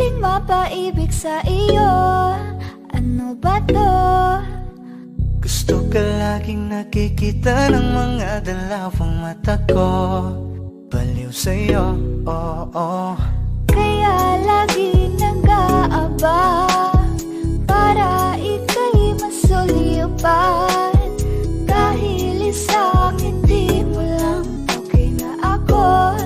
sariling mapaibig sa iyo. Ano ba to? Gusto ka laging nakikita ng mga dalawang mata ko. Baliw sa'yo, oo. Kaya lagi nag-aabang para ika'y masulyupan. Dahil isang hindi mo lang okay na ako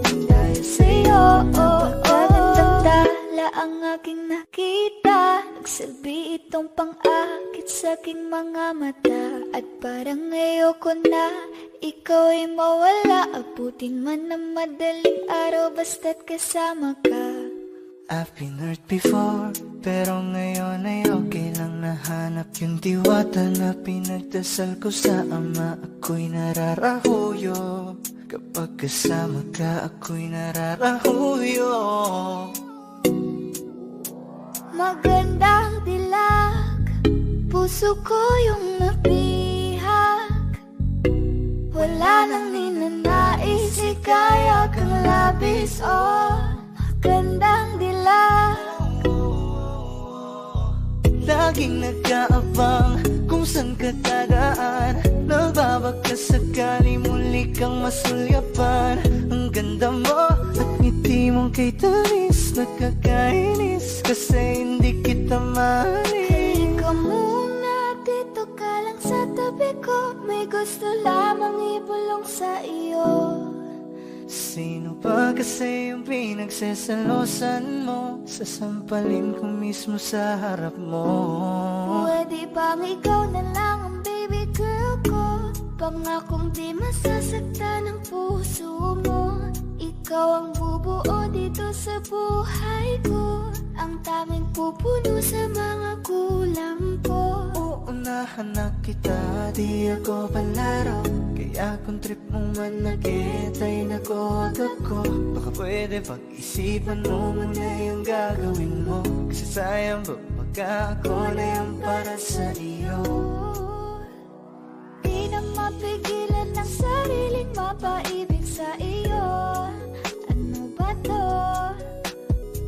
nang dahil sa'yo, napakagandang ang aking nakita. Nagsilbi itong pang-akit sa aking mga mata. At parang ayoko na ikaw ay mawala. Abutin man ng madaling araw basta't kasama ka. I've been hurt before, pero ngayon ay okay lang. Nahanap yung diwata na pinagdasal ko sa Ama. Ako'y nararahuyo, kapag kasama ka ako'y nararahuyo. Magandang dilag, puso ko yung nabihag. Wala nang ninanais, ikaya kang labis, oh. Magandang dilag. Laging nag-aabang kung saan ka dadaan. Nagbabagkas sakali muli kang masulyapan. Ang ganda mo at ngiti mong kay tamis. Nakakainis kasi hindi kita mahalin. Halika muna, dito ka lang sa tabi ko. May gusto lamang ibulong sa iyo. Sino ba kasi yung pinagsasalosan mo? Sasampalin ko mismo sa harap mo. Pwede bang ikaw na lang ang baby girl ko? Pangakong di masasaktan ang puso mo. Ikaw ang bubuo dito sa buhay ko. Ang tanging pupuno sa mga kulang ko. Uunahan na kita, di ako palaro. Kaya kung trip mong manakit ay nakuwag ako. Baka pwede pag-isipan mo muna yung gagawin mo. Kasi sayang ba pagka ako na yan para sa iyo. Di na mapigilan ng sariling mapaibig sa iyo. Ano ba to?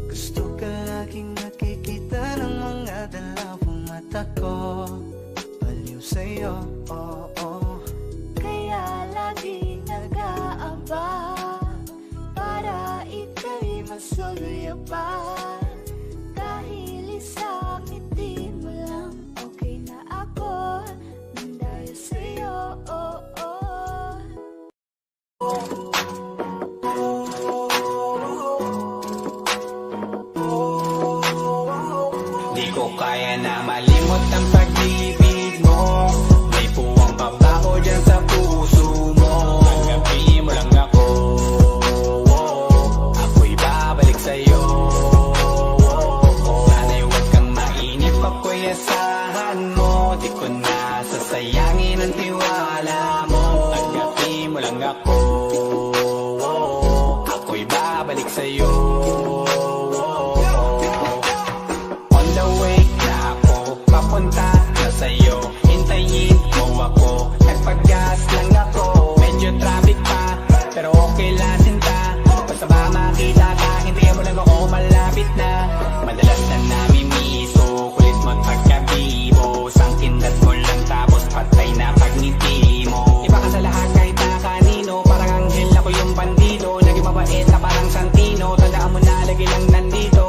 Gusto ka laging nakikita ng mga dalawang mata ko. Baliw sa'yo, oo. Kaya lagi nag-aabang para ika'y masulyupan. Dahil isang ngiti mo lang okay na ako nang dahil sa'yo, oo. Di ko kaya na malimot ang pag-ibig mo. May puwang pagbako dyan sa puso mo. Tanggapin mo lang ako, ako'y babalik sa'yo. Sana'y huwag kang mainip, ako'y asahan mo. Di ko na sasayangin ang tiwala mo. Tanggapin mo lang ako, ako'y babalik sa'yo. On the way na ako, papunta na sa'yo. Hintayin mo ako, nagpag-gas lang ako. Medyo traffic pa, pero okay lang sinta. Basta ba makita ka, hintayin mo lang ako, malapit na. Madalas na namimiso, kulit mo't pagkabibo. Sangkindat mo lang tapos patay na pagngiti mo. Iba ka sa lahat kahit na kanino, parang anghel ako yung bandido. Naging mabait na parang Santino, tandaan mo na lagi lang nandito.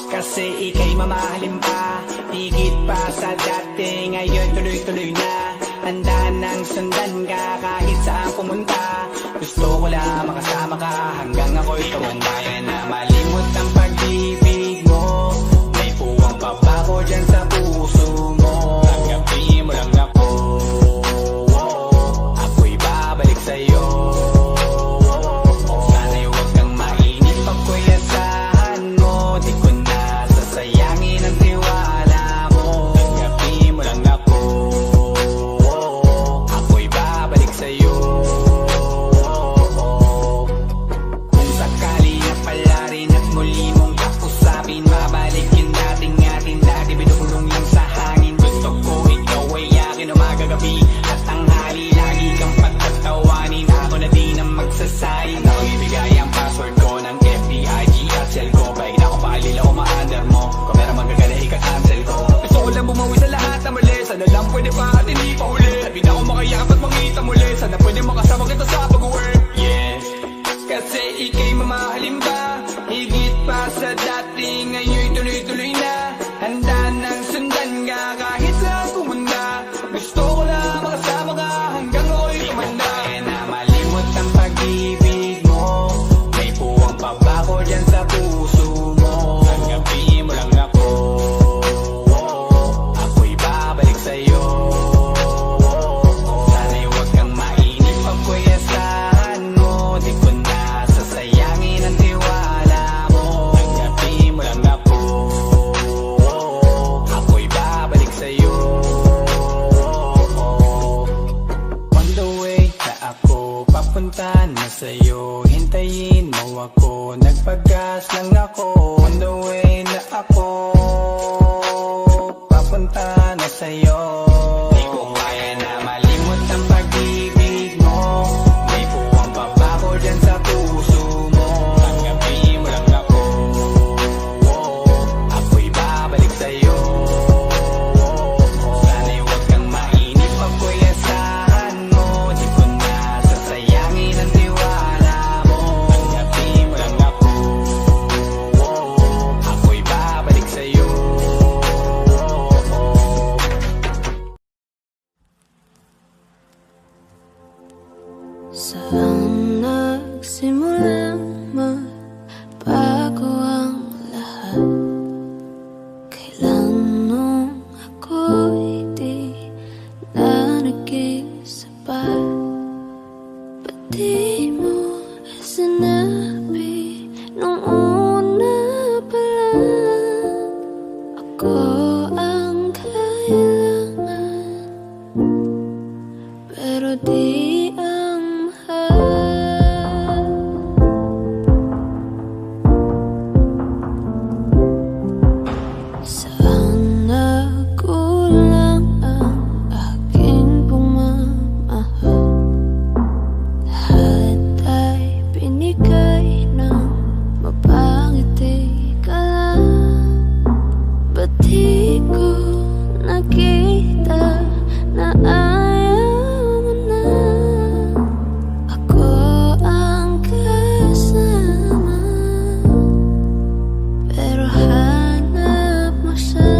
Kasi ika'y mamahalin pa, higit pa sa dati. Ngayon tuloy-tuloy na, handa nang sundan ka kahit saan pumunta. Gusto ko lang makasama ka hanggang ako'y tumanda. Kaya na malimot ang pag-ibig mo. May puwang babako dyan sa puso mo. Tanggapin mo lang ako, ako'y babalik sa'yo. Sana'y huwag kang mainip, ako'y asahan mo. Di ko na sasayangin ang tiwala mo. Tanggapin mo lang ako, ako'y babalik sa'yo. Kung sakali na pala rin at muli mong kausapin, mabalik yung dating atin dati, binubulong lang sa hangin. na sa'yo. Di ko kaya na malimot ang pag-ibig mo. May puwang pa ba ko dyan sa puso mo? Tanggapin mo lang ako, ako'y babalik sa'yo. Sana'y huwag kang mainip, ako'y asahan mo. Di ko na sasayangin ang tiwala mo. Tanggapin mo lang ako, ako'y babalik sa'yo. Saan nagsimulang magbago ang lahat? Kailan nung ako'y di na naging sapat? Ba't di mo sinabi nung una pa lang? Ako ang kailangan, pero di ang mahal. Saan nagkulang ang aking pagmamahal? Lahat ay binigay ng mapangiti ka lang. Ba't di ko nakita na ayaw mo na? Ako ang kasama, pero hanap mo siya.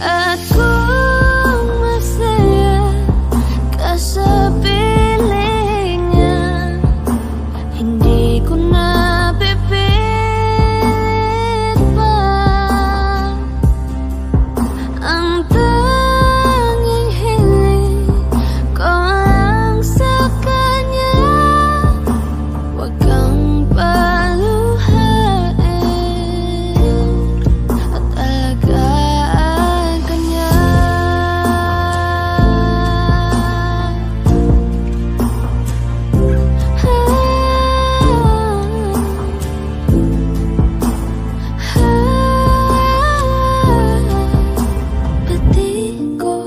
At kung masaya ka sa piling niya, hindi ko na pipilit pa. Ang tanging hiling ko lang sa kanya, huwag kang paluhain at alagaan ka niya. Ba't di ko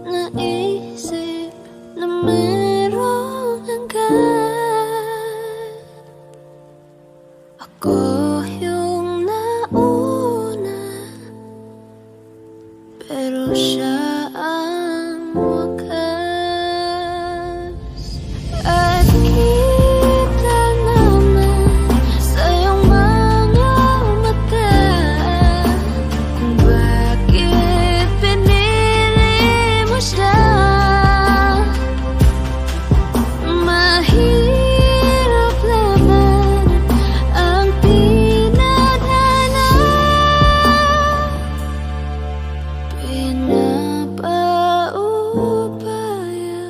naisip na merong hanggan? Ako yung nauna, pero siya ang wakas. At kita naman sa iyong mga mata kung bakit pinili mo siya. Mahirap laban ang pinadala, pinapaubaya,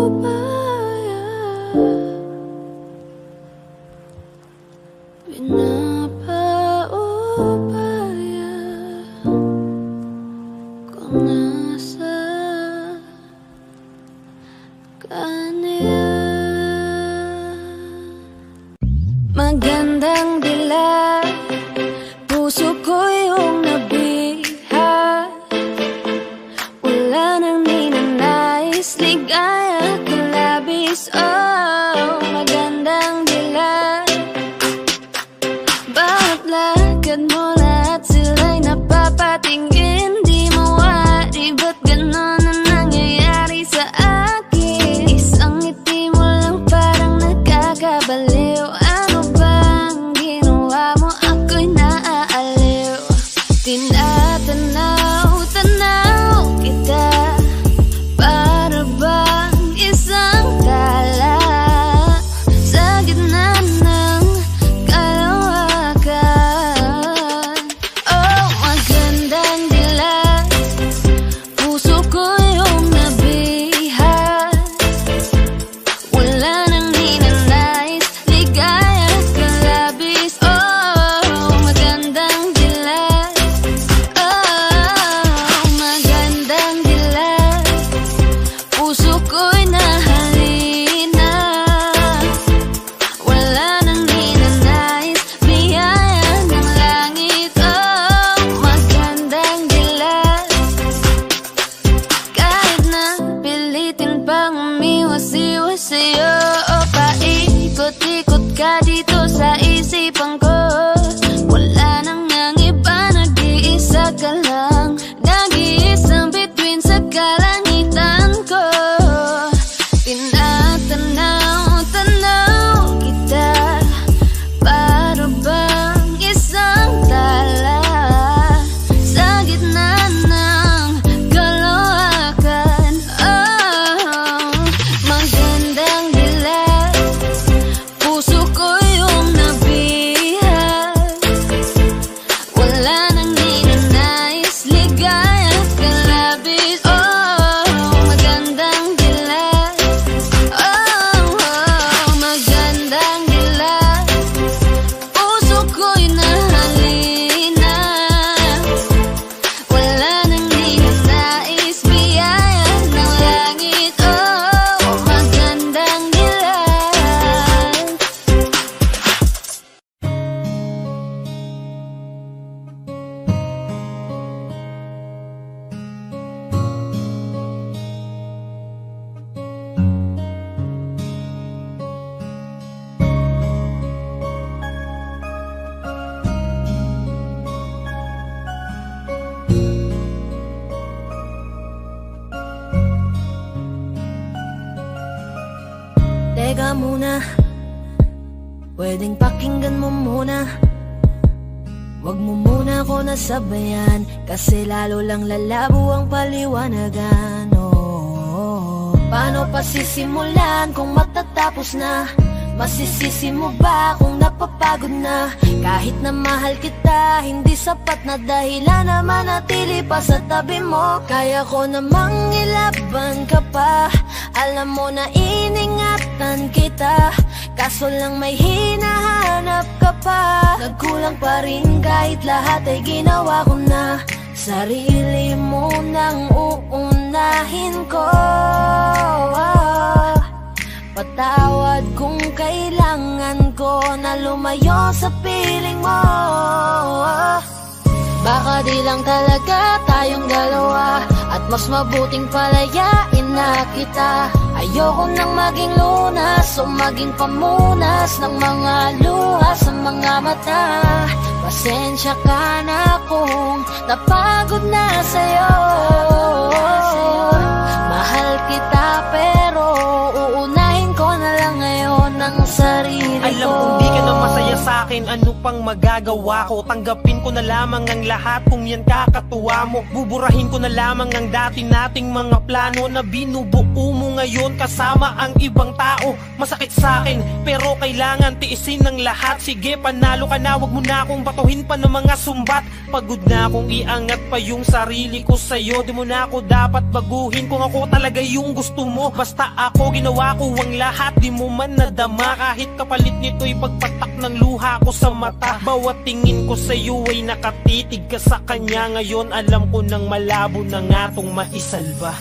pinapaubaya, pinapaubaya kung nasa kanya. Magandang dilag, puso ko yung nabiha. Wala nang ninanais, ligaya ka labis. Oh, magandang dilag, bawat lakad mo lahat sila'y napapatingin. Di mawari, ba't ganon ang nangyayari sa akin? Isang ngiti mo lang parang nagkakabaliw. Ano bang ginawa mo? Ako'y naaaliw. Tinatanaw-tanaw kita, para bang isang tala sa gitna ng kalawakan. Oh, magandang dilag, puso ko yung nabihas. Wala nang ninanais, ligaya ka dito sa isipan ko. Wala nang ang iba, nag-iisa ka lang. Nag-iisang bituin sa kalangitan ko. Tinatanaw-tanaw kita, para bang isang tala sa gitna ng kalawakan. Oh, magandang dilag, puso ko yung nabihag. Wala nang ninanais, ligaya at kalabis. Oh, magandang dilag. Oh, magandang dilag, puso ko'y nahalina. Wala nang ninanais, biyaya ng langit. Oh, magandang dilag. Teka muna, pwedeng pakinggan mo muna. Wag mo muna ako nasabayan, kasi lalo lang lalabo ang paliwanagan. Oh, paano pa sisimulan kung matatapos na? Masisisi mo ba kung napapagod na? Kahit na mahal kita, hindi sapat na dahilan na manatili pa sa tabi mo. Kaya ko namang ilaban ka pa, alam mo na iningatan kita. Kaso lang may hinahanap ka pa. Nagkulang pa rin kahit lahat ay ginawa ko na. Sarili mo nang uunahin ko. Patawad kung kailangan ko na lumayo sa piling mo. Baka di lang talaga tayong dalawa, at mas mabuting palayain na kita. Ayoko nang maging lunas o maging pamunas ng mga luha sa mga mata. Pasensya ka na kung napagod na sa'yo. Mahal kita pero uunahin ko na lang ngayon ang sarili ko. Alam kong di ka na masaya sa'kin, ano pang magagawa ko? Tanggapin ko na lamang ang lahat kung yan kakatuwa mo. Buburahin ko na lamang ang dati nating mga plano na binubuo mo ngayon kasama ang ibang tao. Masakit sa'kin pero kailangan tiisin ng lahat. Sige, panalo ka na, wag mo na akong batuhin pa ng mga sumbat. Pagod na akong iangat pa yung sarili ko sa'yo. Di mo na ako dapat baguhin kung ako talaga yung gusto mo. Basta ako ginawa ko ang lahat, di mo man nadama. Kahit kapalit nito'y pagpatak ng luha ko sa mata. Bawat tingin ko sa'yo ay nakatitig ka sa kanya. Ngayon alam ko nang malabo na nga tong maisalba.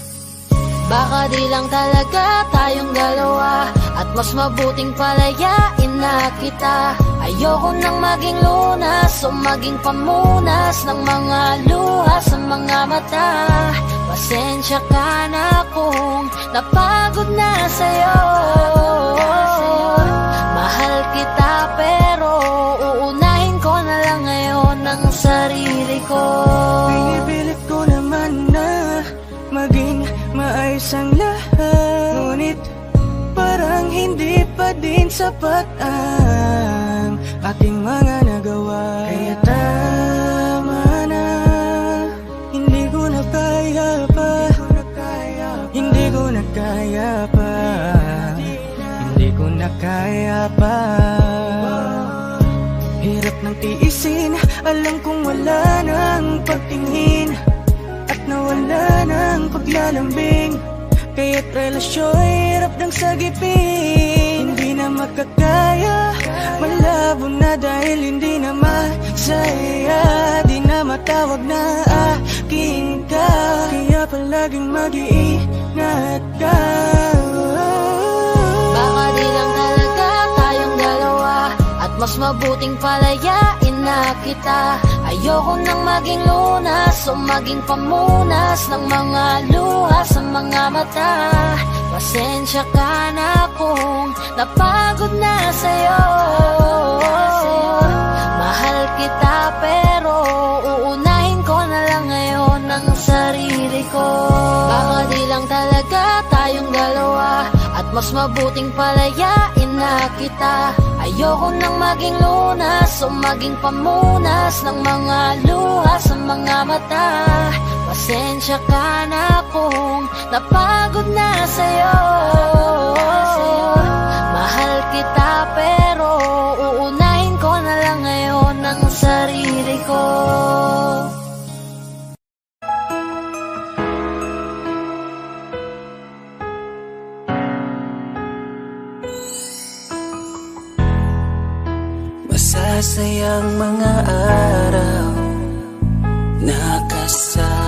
Baka di lang talaga tayong dalawa, at mas mabuting palayain na kita. Ayoko nang maging lunas o maging pamunas ng mga luha sa mga mata. Pasensya ka na kung napagod na sa'yo. Mahal kita pero uunahin ko na lang ngayon ang sarili ko. Pinipilit ko naman na maging maayos ang lahat, ngunit parang hindi pa din sapat ang aking mga nagawa. Kaya tama na, hindi ko na kaya pa, hindi ko na kaya pa, hindi ko na kaya pa. Hirap ng tiisin, alam kong wala nang pagtingin, at nawala ng paglalambing. Kaya't relasyon hirap ng sagipin. Hindi na makakaya, malabo na dahil hindi na masaya. Di na matawag na akin ka, kaya palaging mag-iingat ka. Baka di lang talaga tayong dalawa, at mas mabuting palayain na kita. Ayoko nang maging lunas o maging pamunas ng mga luha sa mga mata. Pasensya ka na kung napagod na sa'yo. Mahal kita pero uunahin ko na lang ngayon ang sarili ko. Baka di lang talaga tayong dalawa, at mas mabuting palayain na kita. Ayoko nang maging lunas o maging pamunas ng mga luha sa mga mata. Pasensya ka na kung napagod na sa'yo. Mahal kita pero uunahin ko na lang ngayon ang sarili ko. Masasayang mga araw na kasama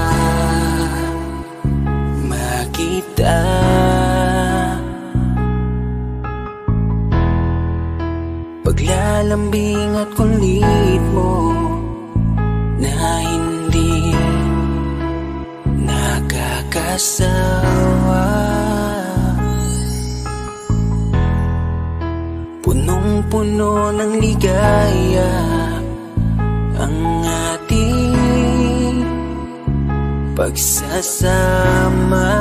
kita. Paglalambing at kulit mo na hindi nakakasawa. Punong-puno ng ligaya ang ating pagsasama,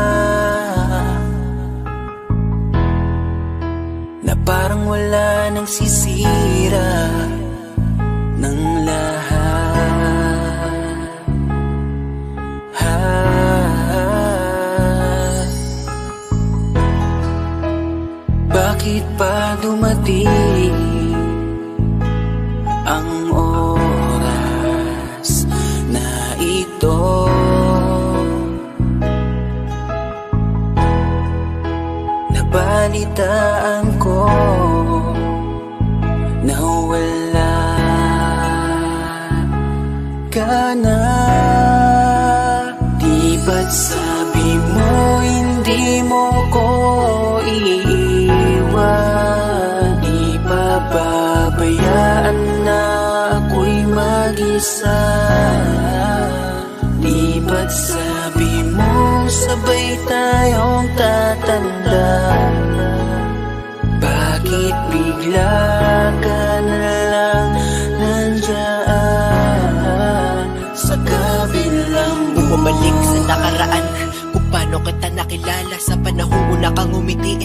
na parang wala nang sisira ng lahat. Bakit pa dumating ang oras na ito? Nabalitaan ko na wala ka na. Di ba't sabi mo hindi mo ko iiwan? Di ba babayaan na ako'y mag-isa? Di ba't sabi mo sabay tayong tatanda? Bakit bigla ka na lang nandyan sa kabilang buhay? Bumalik sa nakaraan, kung paano kita nakilala sa panahong una kang umiti.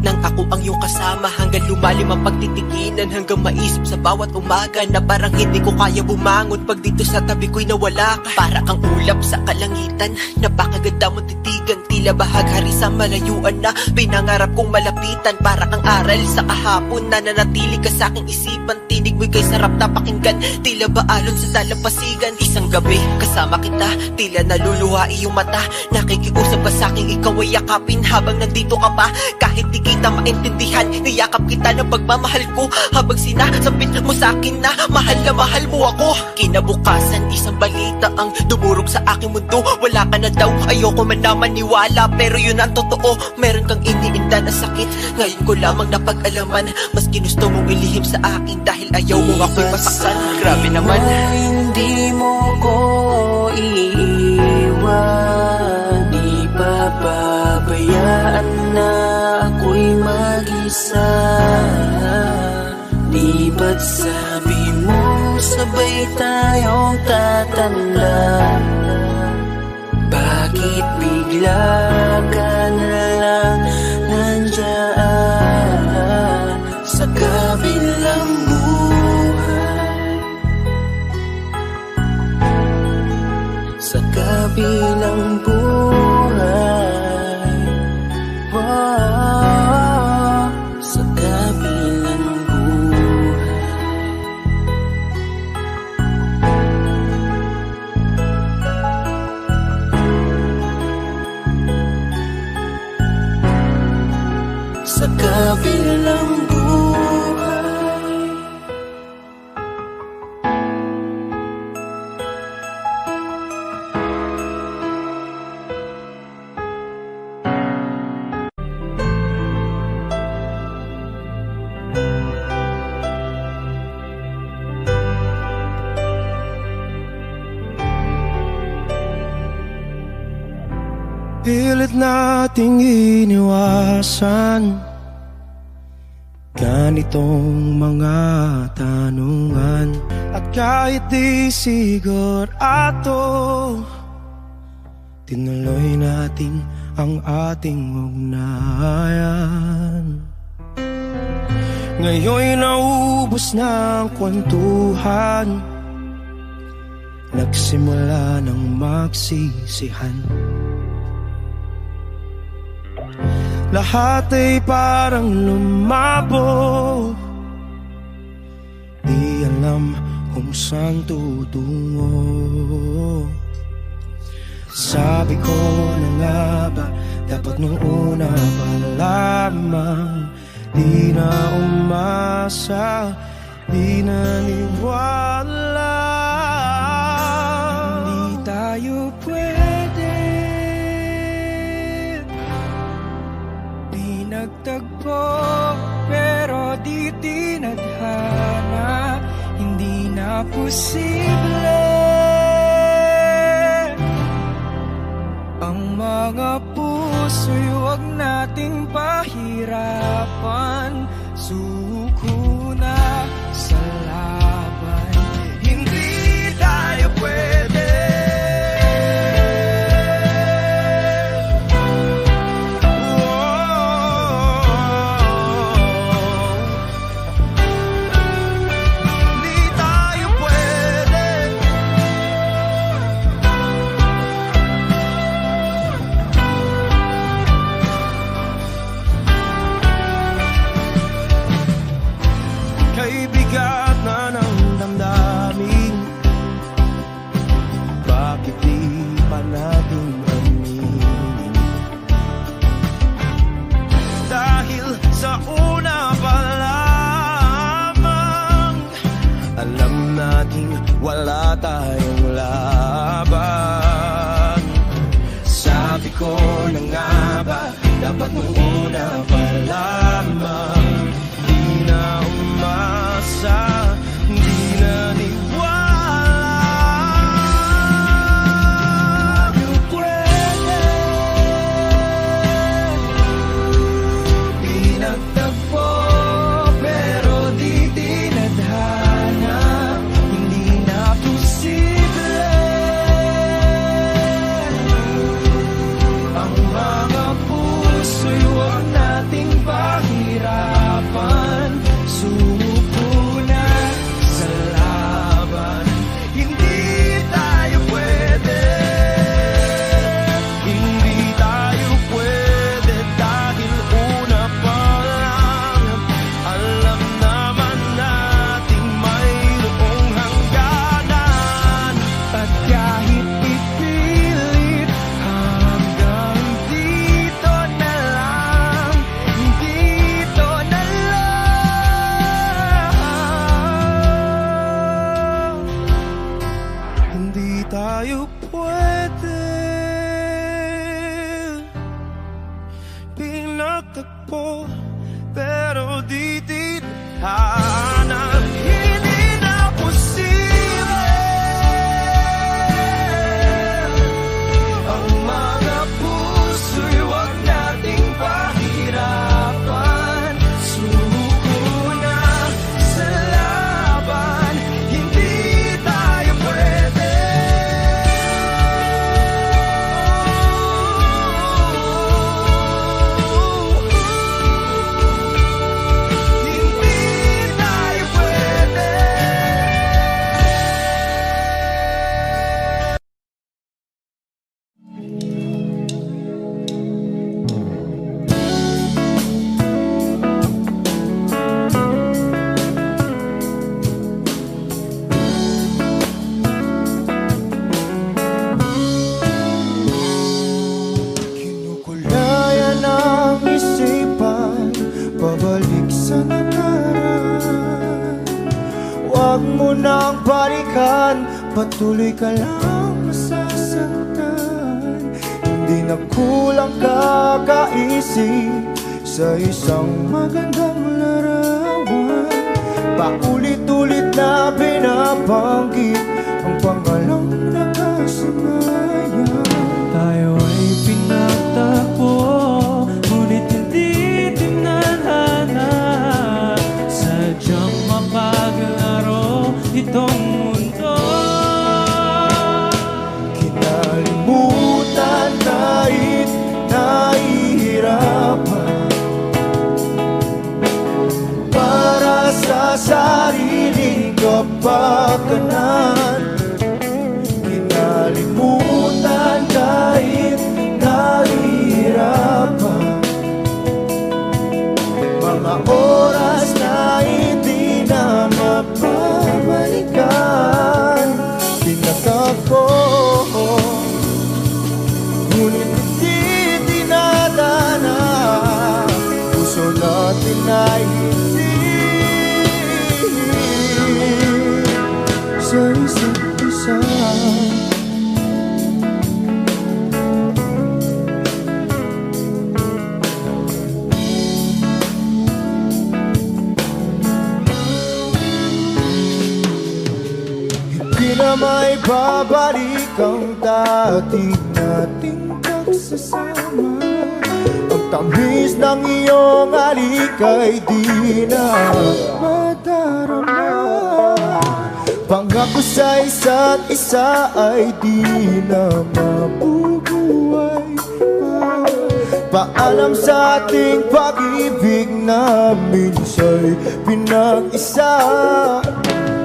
Nang ako ang iyong kasama, hanggang lumalim ang pagtitiginan, hanggang maisip sa bawat umaga na parang hindi ko kaya bumangon pag dito sa tabi ko'y nawala ka. Para kang ulap sa kalangitan, napakaganda mong titigan, tila bahaghari sa malayuan na pinangarap kong malapitan. Para kang aral sa kahapon na nanatili ka sa aking isipan, tinig mo'y kay sarap na pakinggan, tila ba alon sa dalampasigan. Isang gabi kasama kita, tila naluluha iyong mata, nakikiusap ka sa aking ikaw ay yakapin habang nandito ka pa. Kahit di kita maintindihan, niyakap kita ng pagmamahal ko, habang sinasabit mo sa akin na mahal mo ako. Kinabukasan, isang balita ang dumurog sa aking mundo. Wala ka na daw, ayoko man na maniwala, pero yun ang totoo. Meron kang iniinda na sakit, ngayon ko lamang napag-alaman. Mas ginusto mong ilihim sa akin dahil ayaw mo ako'y masaktan. Grabe naman. Hindi mo ko iiwan, di ba babayaan na ako'y mag-isa? Di ba't sabi mo sabay tayong tatanda? Bakit bigla ka na lang nandyan sa kabilang buhay? Sa kabilang buhay, wow, sa kabilang buhay. Pilit nating iniwasan ganitong mga tanungan. At kahit di sigurado, tinuloy natin ang ating ugnayan. Ngayon'y naubos na ang kwentuhan, nagsimula ng magsisihan. Lahat ay parang lumabo, di alam kung saan tutungo. Sabi ko na nga ba, dapat nung una pa lamang, di na umasa, di naniwala. Hindi tayo pwede nagtagpo, pero di tinadhana. Hindi na posible ang mga puso'y huwag nating pahirapan. Suko na sa laban, hindi tayo pwede. Bigat na ng damdamin, bakit di pa natin aminin? Dahil sa una pa lamang, alam natin wala tayong laban. Sabi ko na nga ba, dapat nung una pa lamang, di na umasa, di naniwala. You pwede pinagtagpo, pero di tinadhana. Hindi na posible ang mga puso'y huwag nating pahirapan. Sumuko na sa laban, hindi tayo pwede. Hindi tayo pwede dahil una pa lang, alam naman nating mayroong hangganan. At kahit ipilit, hanggang dito na lang, dito na lang. Hindi tayo pwede pinagtagpo, pero di tinadhana. Hindi na posible ang mga puso'y huwag nating pahirapan. Suko na sa laban, hindi tayo pwede. Hindi tayo pwede. Kinukulayan ang isipan, pabalik sa nakaraan. Huwag mo nang balikan, patuloy ka lang masasaktan. Hindi na kulang kakaisip sa isang magandang larawan. Paulit-ulit na binabanggit ang pangalang nakasanayan. Tayo ay pinag itong mundo. Kinalimutan kahit nahihirapan, para sa sariling kapakanan. Kinalimutan kahit nahihirapan, mga oras na hindi na mapabalikan. Tinatag ko, ngunit hindi dinadana. Puso natin ay hindi sa isa't isa. Na may babalik ang dati nating pagsasama. Ang tamis ng iyong halik ay di na madarama. Pangako sa isa't isa ay di na mabubuhay pa. Paalam sa ating pag-ibig na minsa'y pinag-isa.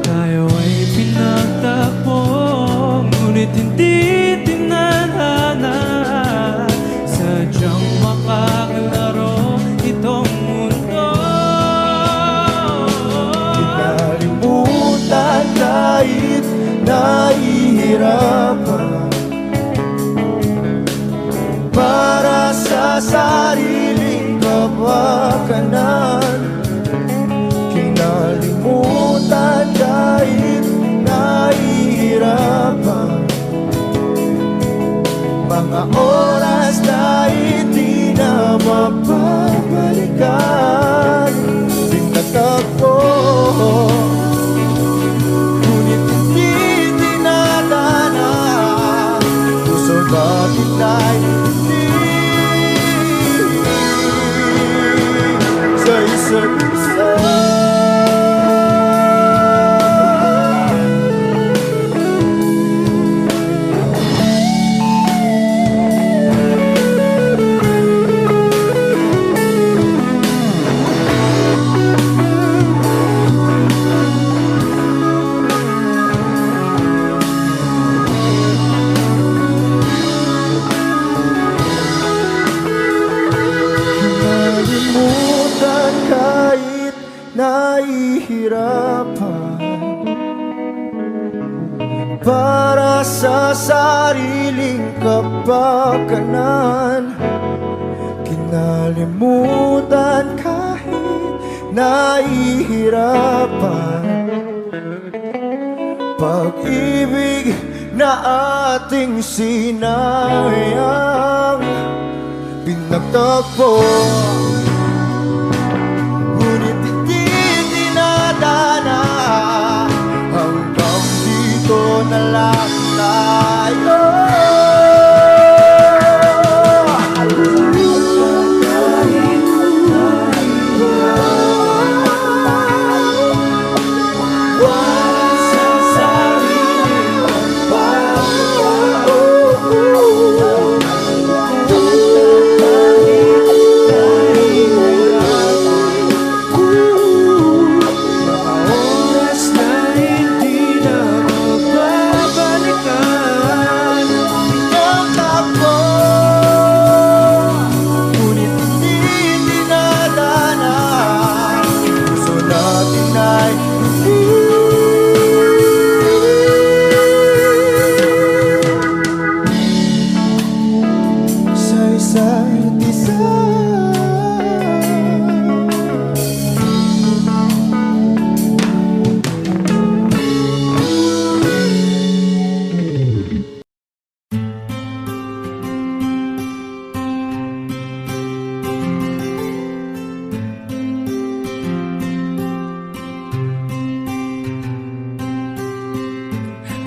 Tayo ay pinagtakbo, ngunit hindi tinadhana. Sadyang makakalaro itong mundo. Kinalimutan kahit nahihirapan, para sa sariling kapakanan. Kinalimutan kahit nahihirapan, mga oras na hindi na mapabalikan. Tinatag ko, ngunit hindi dinadana. Puso natin ay hindi sa isa't isa. Kinalimutan kahit nahihirapan, para sa sariling kapakanan. Kinalimutan kahit nahihirapan, pag-ibig na ating sinayang. Pinagtagpo, ngunit hindi dinadana. Hanggang dito na lang tayo.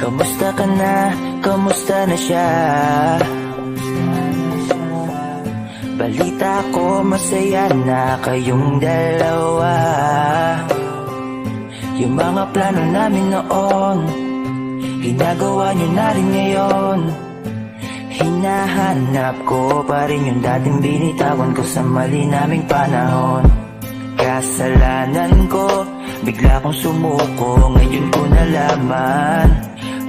Kamusta ka na? Kamusta na siya? Balita ko masaya na kayong dalawa. Yung mga plano namin noon, ginagawa nyo na rin ngayon. Hinahanap ko pa rin yung dating binitawan ko sa mali naming panahon. Kasalanan ko, bigla kong sumuko, ngayon ko nalaman.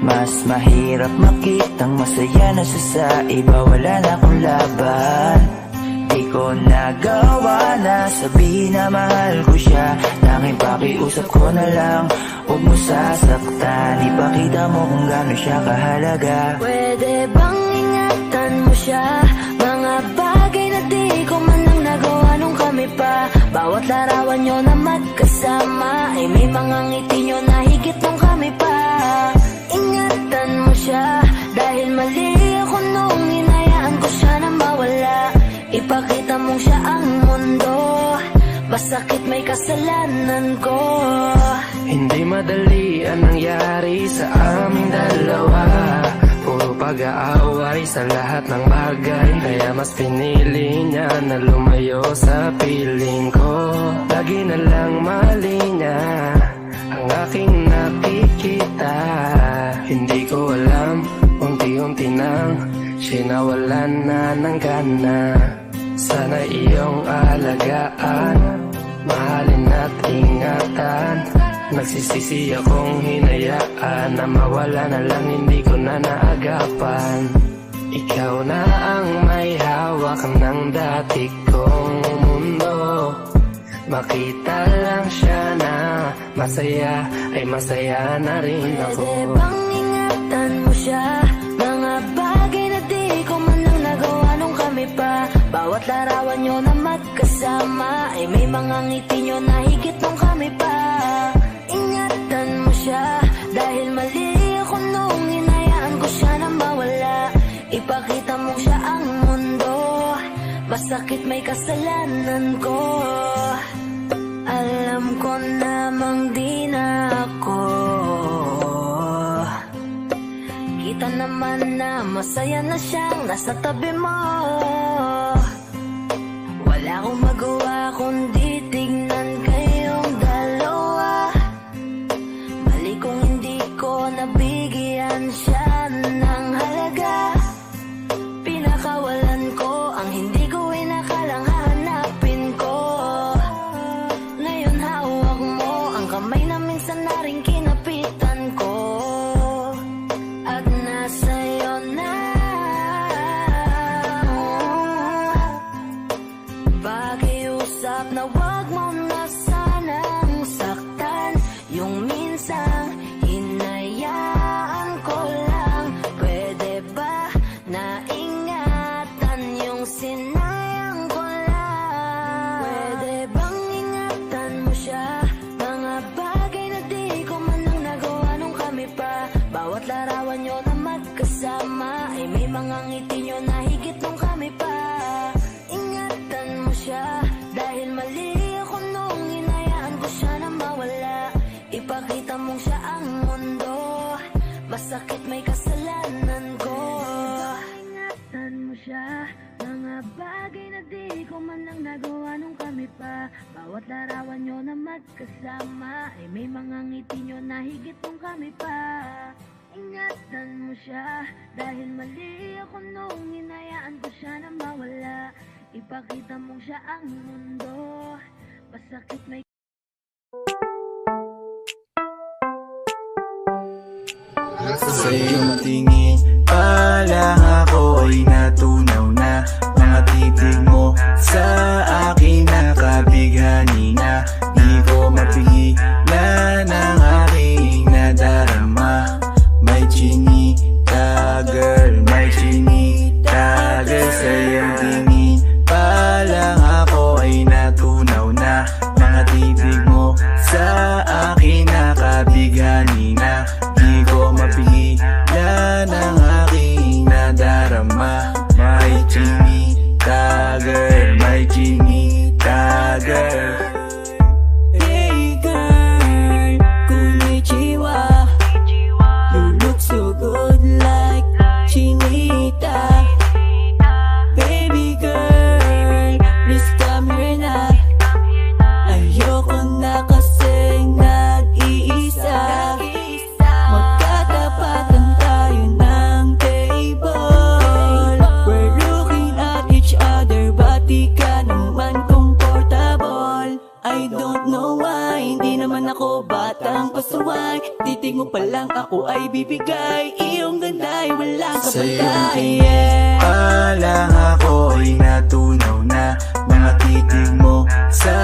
Mas mahirap makitang masaya na siya sa iba, wala na akong laban. Di ko nagawa na sabihin na mahal ko siya, tanging pakiusap ko na lang, huwag mo sasaktan. Ipakita mo kung gaano siya kahalaga. Pwede bang ingatan mo siya? Mga bagay na di ko man lang nagawa nung kami pa. Bawat larawan nyo na magkasama ay may mga ngiti nyo na higit nung kami pa. Ingatan mo siya, dahil mali ako nung hinayaan ko siya na mawala. Ipakita mong siya ang mundo, basakit may kasalanan ko. Hindi madali ang nangyari sa aming dalawa. Puro pag-aaway sa lahat ng bagay, kaya mas pinili niya na lumayo sa piling ko. Lagi na lang mali niya ang aking nakikita. Hindi ko alam, unti-unti nang sinawalan na ng gana. Sana iyong alagaan, mahalin at ingatan. Nagsisisi akong hinayaan na mawala na lang, hindi ko na naagapan. Ikaw na ang may hawak ng dati kong mundo. Makita lang siya na masaya, ay masaya na rin ako. Pwede bang ingatan mo siya? Mga bagay na di ko man lang nagawa nung kami pa. Bawat larawan nyo na magkasama ay may mga ngiti nyo na higit nung kami pa. Ingatan mo siya, dahil mali ako nung hinayaan ko siya na mawala. Ipakita mo siya ang mundo, basakit may kasalanan ko. Alam ko namang di na ako. Kita naman na masaya na siyang nasa tabi mo. Wala akong magawa kundi tignan kayong dalawa. Mali kung hindi ko nabigyan siya ng halaga. Pinakawalan ko ang hindi ko inakalang hahanapin ko. Ngayon hawak mo ang kamay na minsan na rin kinapitan ko. At nasa'yo na. Pakiusap na wag mo na sanang saktan. Yung minsan hinayaan ko lang. Pwede ba na ingatan yung sinayang ko lang? Pwede bang ingatan mo siya? Mga bagay na di ko man lang nagawa nung kami pa. Bawat larawan nyo na magkasama ay may mga ngiti nyo na higit nung kami pa. Ingatan mo siya, dahil mali ako nung hinayaan ko siya na mawala. Ipakita mong siya ang mundo, basakit may kasalanan ko. Ingatan mo siya, mga bagay na di ko man lang nagawa nung kami pa. Bawat larawan nyo na magkasama ay may mga ngiti nyo na higit nung kami pa. Ingatan mo siya, dahil mali ako nung hinayaan ko siya na mawala. Ipakita mong siya ang mundo, basakit may... Sa iyong tingin pa lang ako ay natunaw na. Mga titig mo sa akin nakabighani na. Di ko mapigilan ang aking nadarama. May chinita girl, may chinita girl. Sa iyong tingin pa lang ako ay natunaw na. Mga titig mo sa akin nakabighani na. Di ko mapigilan ang kamay, titig mo pa lang ako ay bibigay. Iyong ganda ay walang Sa iyong kapantay, tingin yeah. pa lang ako ay natunaw na. Mga titig mo sa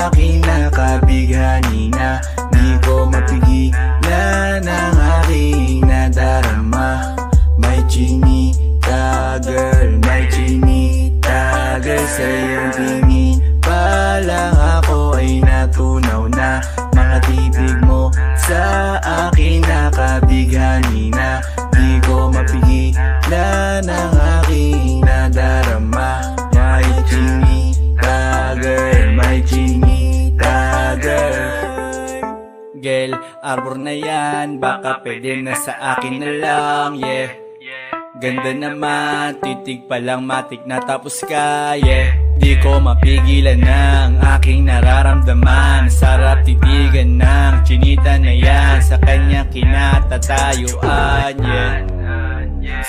akin nakabighani na. Di ko mapigilan ang aking nadarama. May chinita girl, may chinita girl. Sa iyong tingin pa lang ako ay natunaw na. Mga titig mo sa akin nakabighani na. Di ko mapigilan ang aking nadarama. May chinita girl, may chinita girl. Girl, arbor na yan, baka pwede na sa akin na lang, yeah. Ganda naman, titig pa lang matik na tapos ka, yeah. Di ko mapigilan ng aking nararamdaman. Sarap titigan ng chinita na yan, sa kanya kinatatayuan, yeah.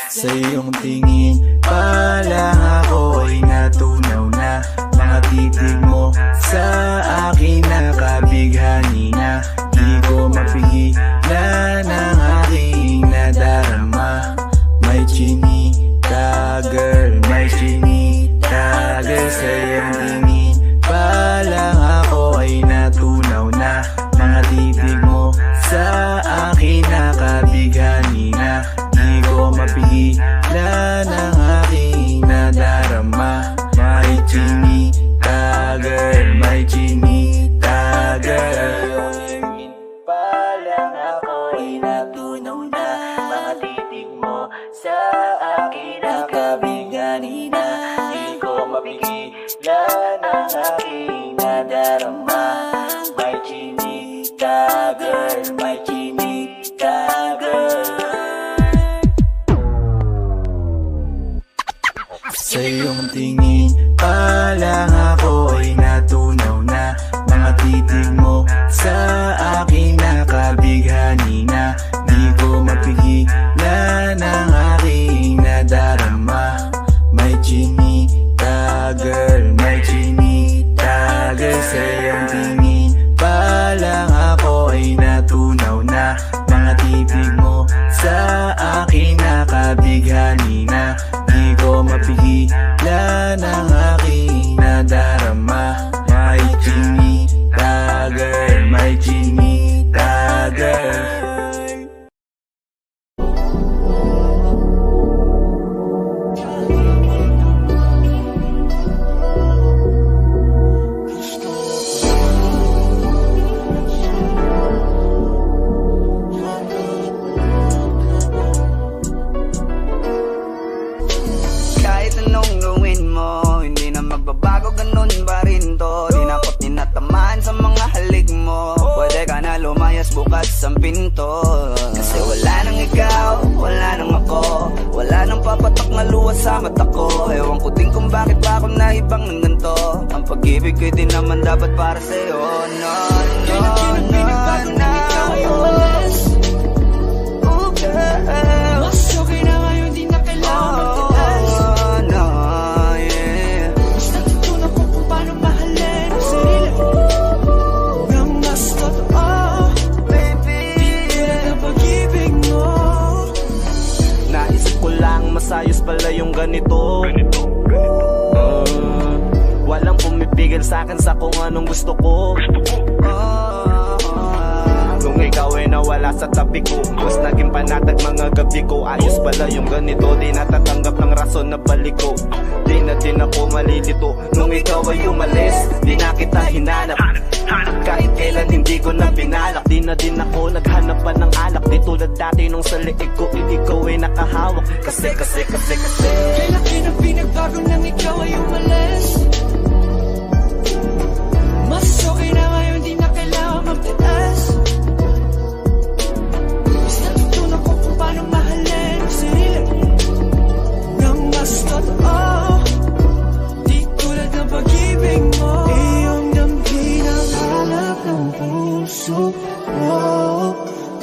Sa iyong tingin pa lang ako ay natunaw na. Mga titig mo sa akin nakabighani na. Di ko mapigilan ang aking nadarama. May chinita girl, may chinita girl. Sa iyong tingin pa lang ako ay natunaw na. Mga titig mo sa akin nakabighani na. Di ko mapigilan ang aking nadarama. May chinita girl, may chinita girl. Pa lang ako ay natunaw na. Mga titig mo sa akin nakabighani na. Di ko mapigilan ang aking nadarama. May chinita girl, may chinita girl. Sa iyong tingin pa lang ako ay natunaw na. Mga titig mo sa akin nakabighani na. Di ko mapigilan ang aking nadarama. May chinita girl, may chinita girl. Sa iyong tingin pa lang ako ay natunaw na. Mga titig mo sa akin nakabighani na. Di ko mapigilan ang aking nadarama. May chinita girl, may chinita girl. Kahit anong gawin mo, hindi na magbabago, ganun pa rin to. Di na ako tinatamaan sa mga halik mo. Pwede ka na lumayas, bukas ang pinto. Kasi wala nang ikaw, wala nang ako. Wala nang papatak na luha sa mata ko. Ewan ko din kung bakit ba ako naibang ng ganito. Ang pag-ibig ko'y di naman dapat para sa'yo. No, no, no, no. Oh, girl. Mas okay na ngayon, di na kailangan magtiis. No, yeah. Mas natutunan ko kung paano mahalin ang sarili nang mas totoo, Baby, di tulad ng pag-ibig mo. Naisip ko lang masayos pala yung ganito. Walang pumipigil sa'kin sa kung anong gusto ko. Kung ikaw ay nawala sa tabi ko, mas naging panatag mga gabi ko. Ayos pala yung ganito, di natatanggap ng rason na balik ko. Di na din ako malilito nung ikaw ay umalis. Di na kita hinanap, kahit kailan hindi ko na pinalak. Di na din ako naghanap pa ng alak. Di tulad dati nung sa liig ko, ikaw ay nakahawak. Kasi Kay laki ng pinagbago nang ikaw ay umalis. Mas okay na ngayon, di na kailangan magtiis. Mas natutunan ko kung paano mahalin ang sarili nang mas totoo, di tulad ng pag-ibig mo. Iyong damhin ang halap ng puso mo,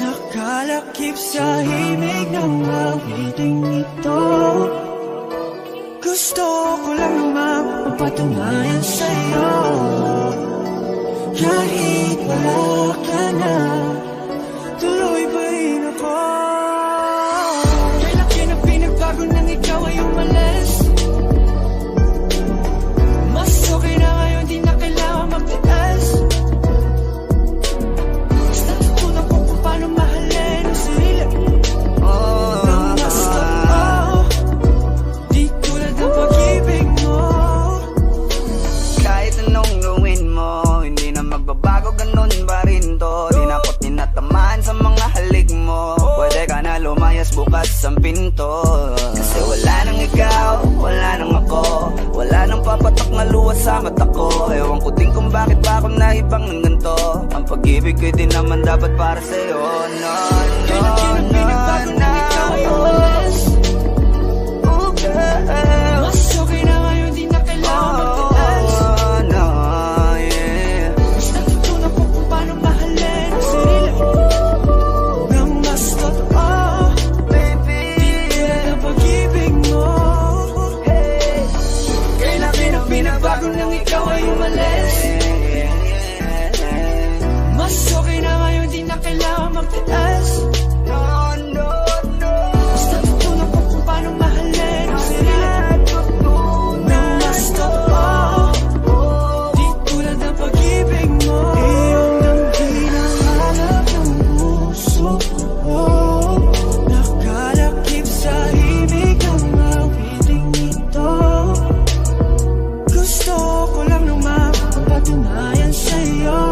nakalakip sa himig ng awiting ito. Gusto ko lang naman mapatunayan sa'yo, kahit wala ka na, umalis. Mas okay na ngayon, di na kailangan magtiis. Basta tutunan ko kung paano mahalin ang sarili nang mas totoo, di tulad ng pag-ibig mo. Kahit anong gawin mo, hindi na magbabago, ganun pa rin to. Di na ako tinatamaan sa mga halik mo. Pwede ka na lumayas, bukas ang pinto. Kasi wala nang ikaw, wala nang ako, wala nang papatak na luwas sa mata ko. Ewan ko din kung bakit pa ako naibang ng ganito. Ang pag-ibig ko din naman dapat para sa'yo. No, no, no, no. Oh, girl. Mas okay na ngayon, di na kailangan magtiis. Oh, no, yeah. Basta tutunan ko kung paano mahalin ang sarili nang mas totoo, di tulad ng pag-ibig mo. Kailan pinagbago nang ikaw ay umalis. Mas okay na ngayon, di na kailangan magtiis. No, no, no. Basta tutunan ko kung paano mahalin ang sarili nang mas totoo, di tulad ng pag-ibig mo. Iyong damhin ang hanap ng puso ko, nakalakip sa ibig ang awiting ito. Gusto ko lang nung mapapatunayan sa'yo,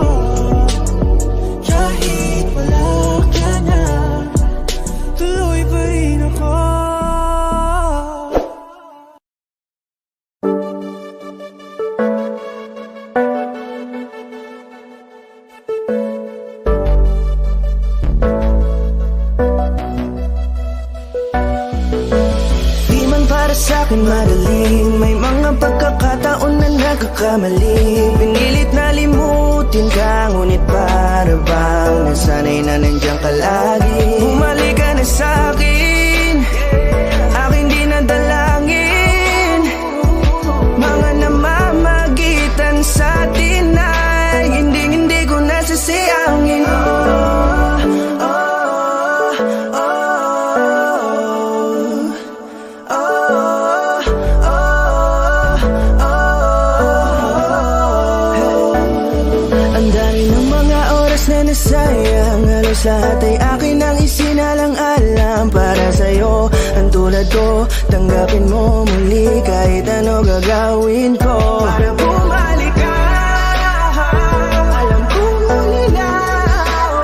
kahit wala ka na, tuloy pa rin ako. Di man para sa'kin madaling, may mga pagkakataon na nagkakamali. Pinilit na limutin ka, ngunit para bang nasanay na nandiyan ka lagi. Bumalik ka na sa'kin, aking di nadalangin. Mga namamagitan sa atin ay hindi ko nasasayangin. Ang dami ng mga oras na nasayang, halos lahat ay akin ang isinalang-alam para sa'yo. Ang tulad ko, tanggapin mo muli kahit ano gagawin ko para bumalik ka. Alam kong malinaw,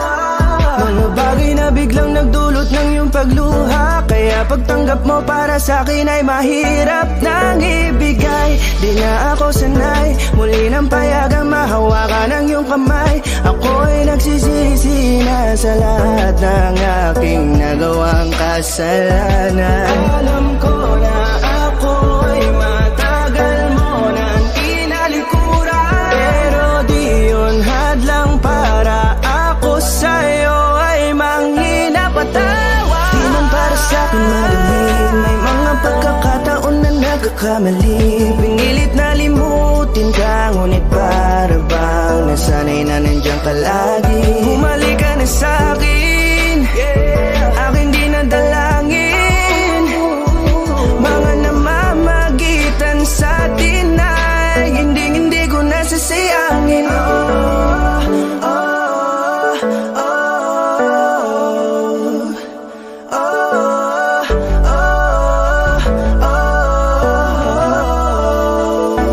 mga bagay na biglang nagdulot ng iyong pagluha. Kaya pagtanggap mo para sa'kin ay mahirap nang ibigay. Di na ako sanay, muli nang payagang mahawakan ang iyong kamay. Ako'y nagsisisi na sa lahat ng aking nagawang kasalanan. Alam ko na ako'y matagal mo nang tinalikuran, pero di yun hadlang para ako sa'yo ay manginapatawa. Di man para sa'kin madaling, may mga pagkakataon na nagkakamali. Pinilit na limutin ka, ngunit para bang nasanay na nandiyan ka lagi. Bumalik ka na sa'kin, aking di nadalangin. Mga namamagitan sa atin ay hindi ko nasasayangin.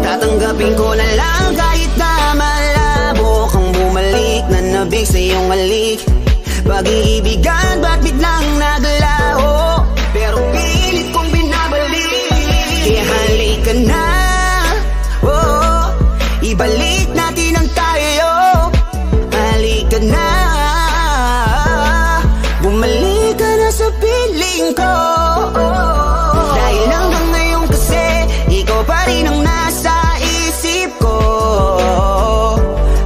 Tatanggapin ko na lang kahit na malabo kang bumalik na nabig sa iyong halik. Pag-iibigan ba't biglang naglaho, pero pilit kong binabalik. Kaya halika na, oh, ibalik natin ang tayo. Halika na, bumalik ka na sa piling ko. Dahil hanggang ngayon kasi ikaw pa rin ang nasa isip ko.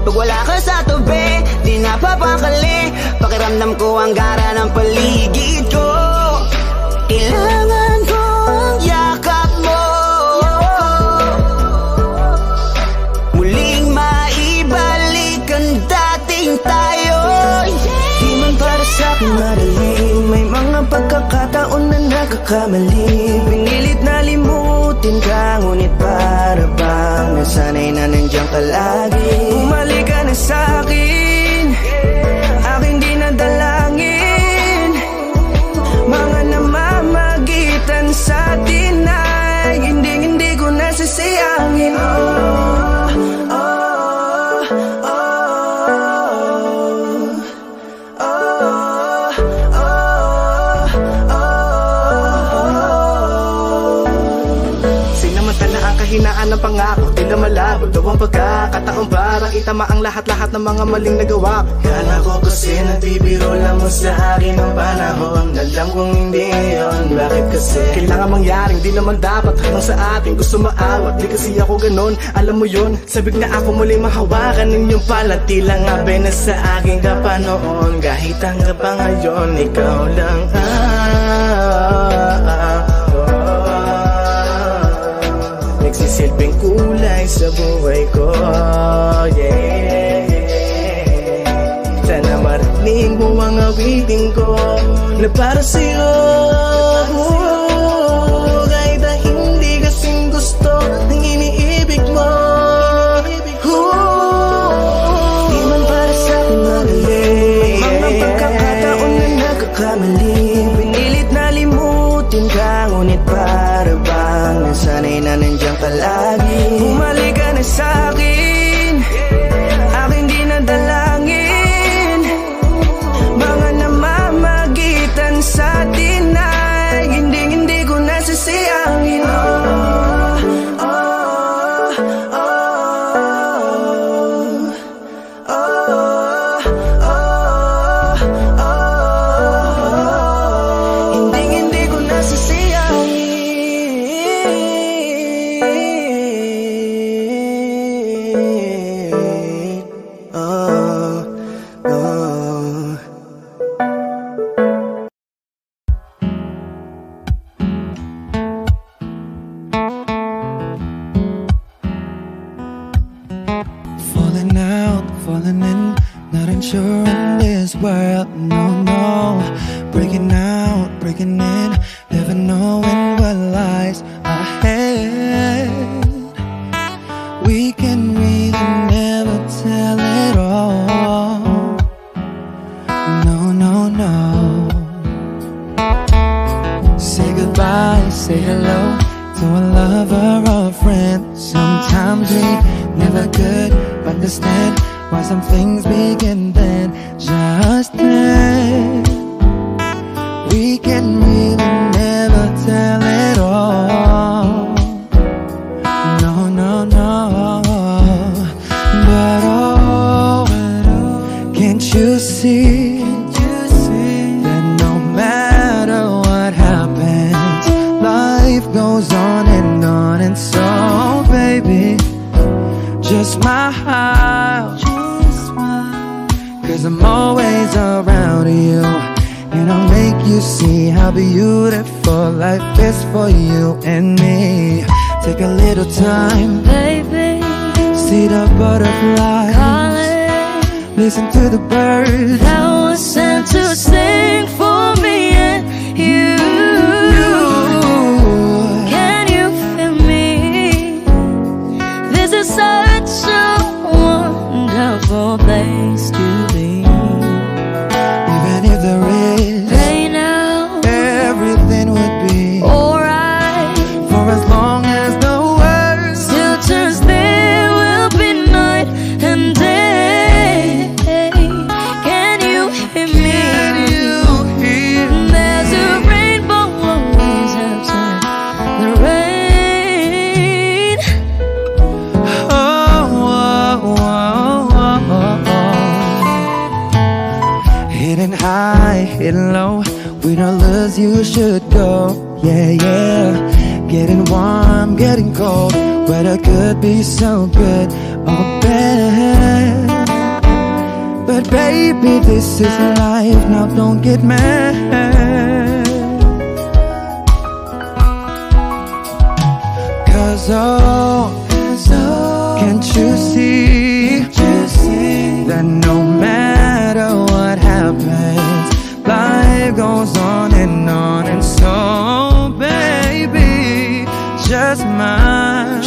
Pag wala ka sa tabi, di napapakali. Pakiramdam ko ang gara ng paligid ko. Kailangan ko ang yakap mo, muling maibalik ang dating tayo. Di man para sa'kin madaling, may mga pagkakataon na nagkakamali. Pinilit na limutin ka lagi. Bumalik ka na sa'kin, aking di nadalangin. Mga namamagitan sa atin ay hindi ko nasasayangin. Hinaan ng pangako, di na malabo. Daw ang pagkakataon para itama ang lahat-lahat ng mga maling nagawa. Kala ko kasi nagbibiro lang mo sa akin ang panahon. Alam kong hindi yun, bakit kasi? Kailangan mangyaring di naman dapat hanggang sa atin gusto maawat. Di kasi ako ganon, alam mo yun. Sabik na ako muli mahawakan ninyong pala. Tila nga na sa akin ka pa noon. Kahit hanggang pa ngayon, ikaw lang nagsisilbing kulay sa buhay ko, yeah. Sana marinig mo ang awitin ko na para sa'yo, kahit na hindi kasing gusto ng iniibig mo. Di man para sa'kin magaling, mga pagkakataon na nagkakamali. Pinilit na limutin ka, ngunit para bang nasanay na nandiyan ka lagi. Bumalik ka na sa'kin, aking di nadalangin. Mga namamagitan sa atin ay hindi ko nasasayangin. Hindi ko nasasayangin. Falling out, falling in, not unsure in this world, no. Breaking out, breaking in, never knowing what lies ahead. We can really never tell it all. No. Say goodbye, say hello to a lover or a friend. Sometimes we never could understand why some things begin then, just then. We can really never tell it all. No. But oh, can't you see that no matter what happens, life goes on, and so baby, just smile, cause I'm always around you, and I'll make you see how beautiful life is for you and me. Take a little time, Baby, see the butterflies, calling, listen to the birds that was sent to sing for me and you. Can you feel me? This is such a wonderful place to be. Even if there is pain now, everything would be alright. for as long as the world Still turns, there will be night and day. Can you hear me? Can you hear me? There's a rainbow always after the rain. Hidden high, hidden low, we don't lose, you should go. Yeah. Getting warm, getting cold, weather could be so good or bad. But baby, this is life, now don't get mad. Cause can't you see that no matter what happens, life goes on, and so baby, just smile,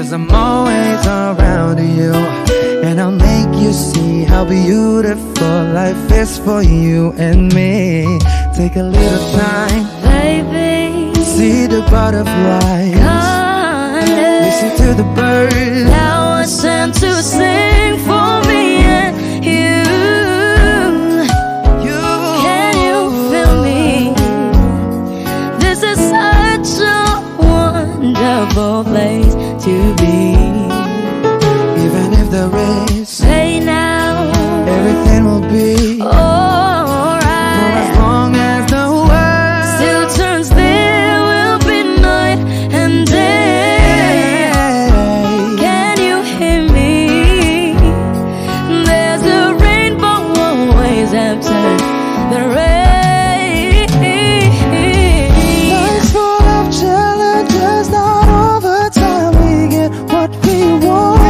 'cause I'm always around you. And I'll make you see how beautiful life is for you and me. Take a little time, baby. See the butterflies, listen to the birds. Now I sent to sing for me and you. Can you feel me? This is such a wonderful place to be. Even if there is pain now, everything will be alright. For as long as the world still turns, there will be night and day. Can you hear me? There's a rainbow always after the rain. Life's full of challenges, not all the time we get what we want.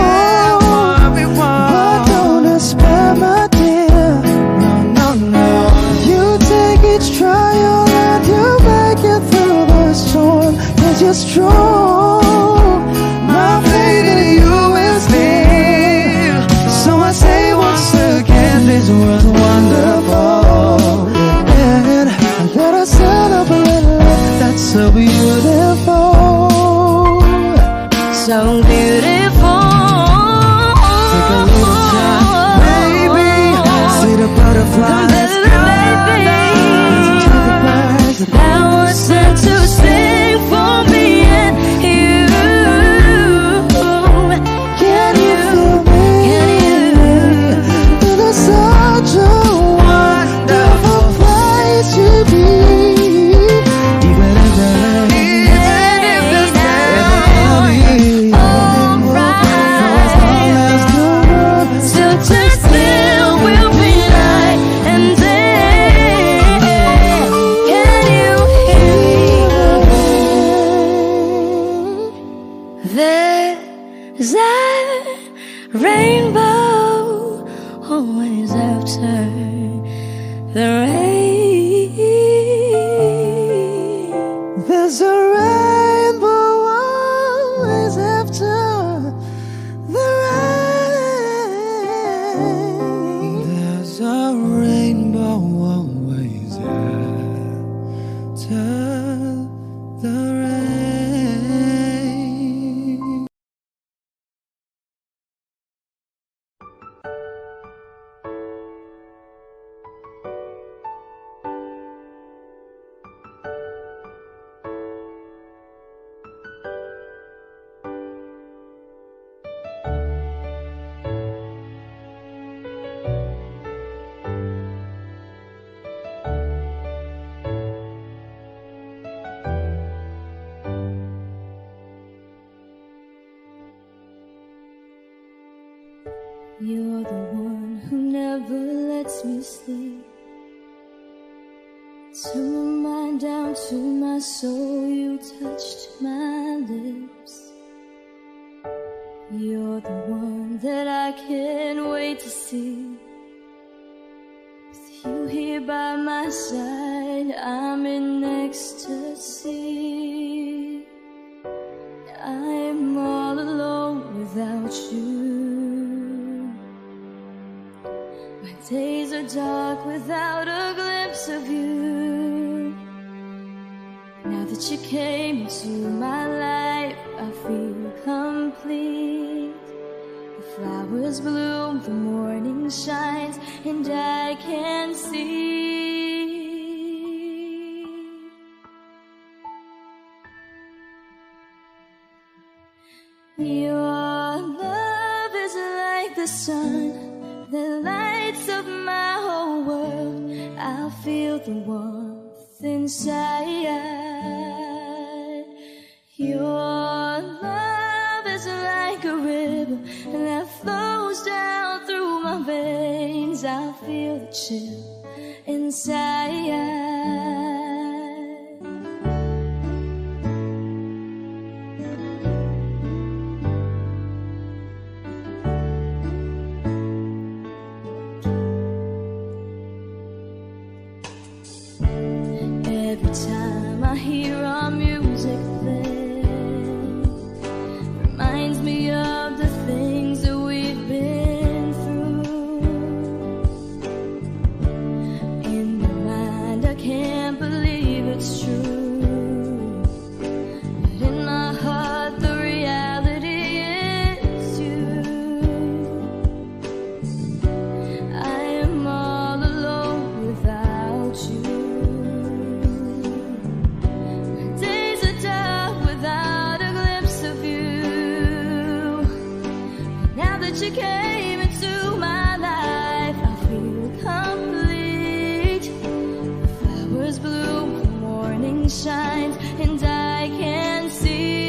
But don't despair, my dear. No, no, no. You take each trial and you make it through the storm, 'cause you're strong. My faith in you is real. So I say once again, this world's wonderful. And let us celebrate life that's so beautiful. So beautiful. Take a little time, baby. See the butterflies. Listen to the birds. Now I sent to sing for me and you. Can you feel me? It is such a wonderful place to be. Even if there is still turns, still will be night and day. Can you hear me? There's a rainbow always after the rain. there's a rainbow always after the rain. There's a rainbow always after the rain. You're the one who never lets me sleep. Turn my mind down to my soul, you touched my lips. You're the one that I can't wait to see. With you here by my side, I'm in ecstasy. I'm all alone without you. My days are dark without a glimpse of you. Now that you came into my life, I feel complete. The flowers bloom, the morning shines, and I can see. Your love is like the sun that lights up my whole world. I feel the warmth inside. Your love is like a river that flows down through my veins. I feel the chill inside. Every time I hear our music play, reminds me I can't believe it's true. But in my heart, the reality is you. I am all alone without you. My days are dark without a glimpse of you. Now that you came into my life, I feel complete. The flowers bloom, the morning shines, and I can see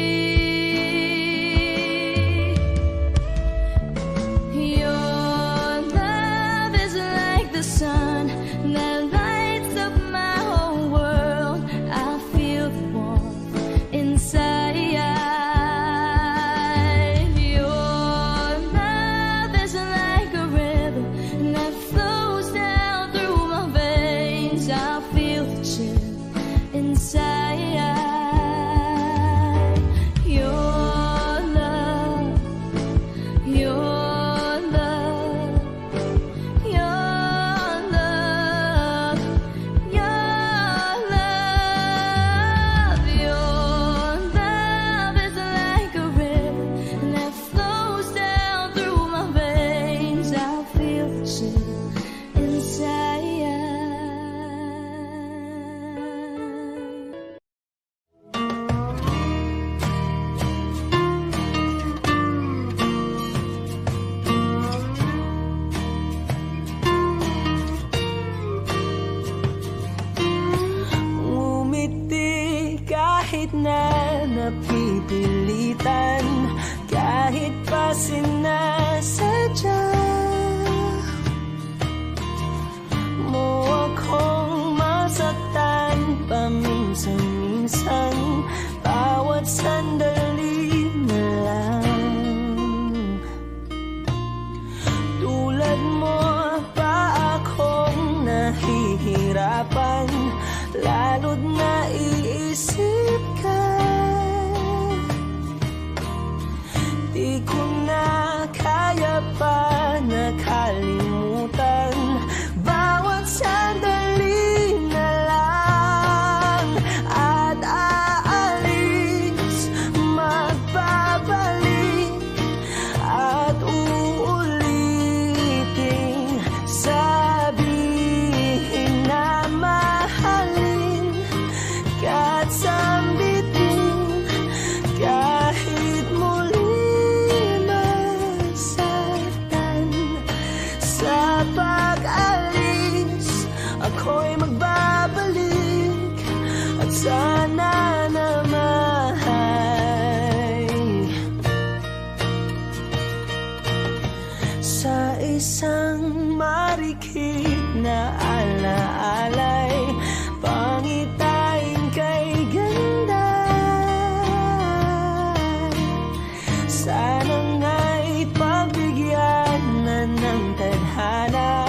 your love is like the sun that lights up my whole world. I feel the warmth inside. Your love is like a river that flows down through my veins. I feel the chill inside. Your love, your love, your love, your love. Your love is like a river that flows down through my veins. I feel the chill inside. Ngumiti kahit na napipilitan, kahit pa sinasadya mo akong masaktan paminsan-minsan, bawat sandali na lang. Tulad mo pa akong nahihirapan, lalo't naiisip ka. Di ko na kaya pa nakalimutan, bawat sandali na lang. At aalis, magbabalik, at uulitin, sabihin na mahalin, kahit sambitin, kahit muli masaktan. Sa pag-alis, ako'y magbabalik, at sana naman sa isang marikit na alaalay, pangitain kay ganda. Sana nga'y pagbigyan na ng tadhana,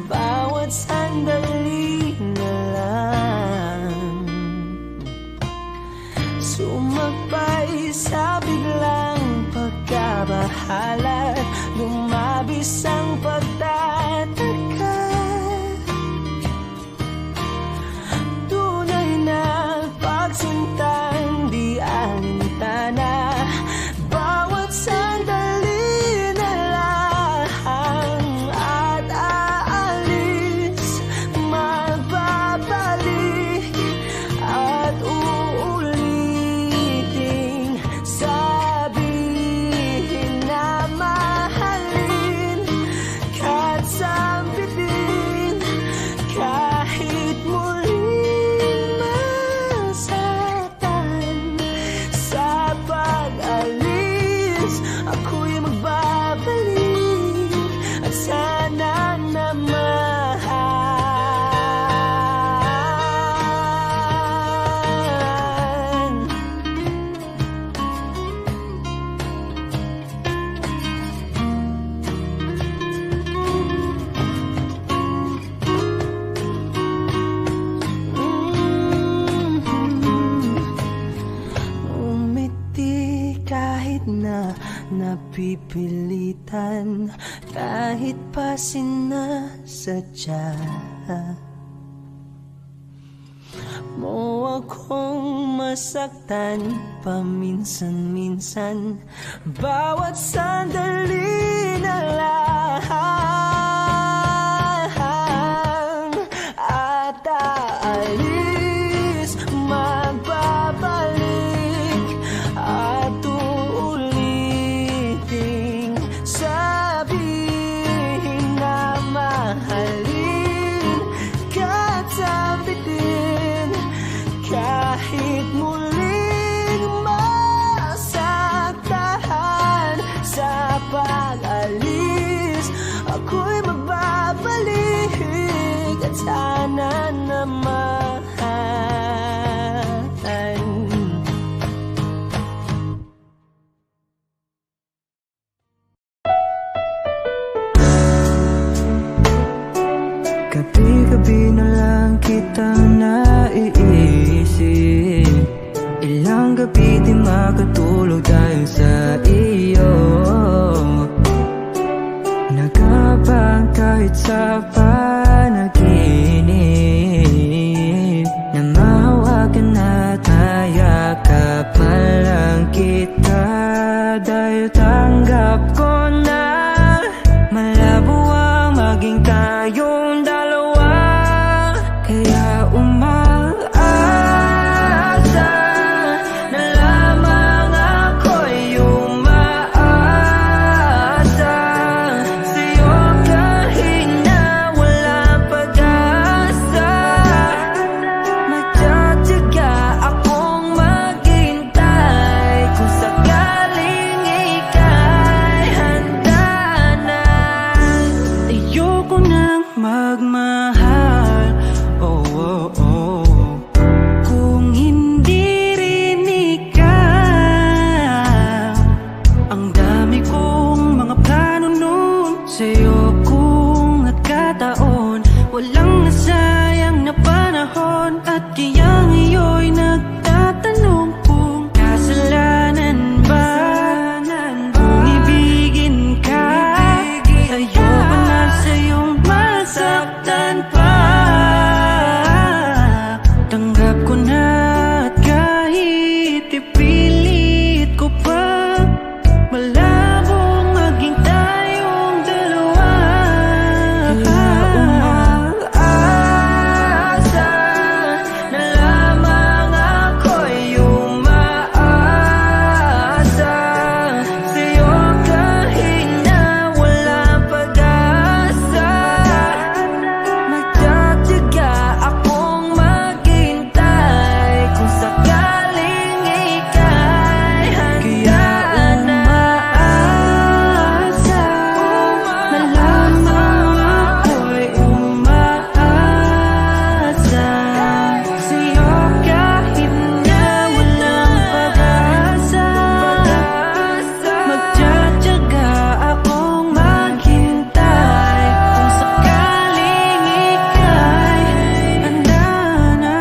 bawat sandali na lang. Sumakbay sa biglang pagkabahala, lumabis ang pagtataka. Tunay na pagsintang di alintana, bawat sandali na lang. At aalis, magbabalik, at uulitin, sabihin na mahalin, kahit sambitin, kahit muling masaktan. Sa pag-alis, ako'y magbabalik, at sana naman umiti kahit na napipilitan, kahit pa sinasadya masaktan paminsan-minsan. Bawat sandali na lang at aalis, magbabalik at uulitin, sabihin na mahalin ka't sabitin kahit muling masaktan. Sa pag-alis ako'y magbabalik at sana naman gabi-gabi na lang kitang naiisip. Ilang gabi di makatulog dahil sa iyo. Nagabang kahit sa panaginip, na mahawakan at hayakapan lang kita. Dahil tanggap ko na malabo ang maging tayong dalawa. Kaya umaasa na lamang ako'y umaasa sa'yo kahit na walang pag-asa. Magtsatsaga akong maghintay kung sakaling ika'y handa na. Ayoko nang magmahal, oh, oh, oh, kung hindi rin ikaw. Ang dami kong mga plano nun sa'yo kung nagkataon. Walang nasayang na panahon at kaya ngayon'y nagtatanong kung kasalanan ba kung ibigin ka. Ayoko na sa'yong masaktan pa. Tanggap ko na at kahit ipilit ko pa, malabong maging tayong dalawa. Kaya umaasa na lamang ako'y umaasa sa'yo kahit na walang pag-asa. Magtsatsaga akong maghintay kung sakaling ika'y handa na. Umaasa na lamang ako'y umaasa sa'yo kahit na walang pag-asa. Magtsatsaga akong maghintay kung sakaling ika'y handa na.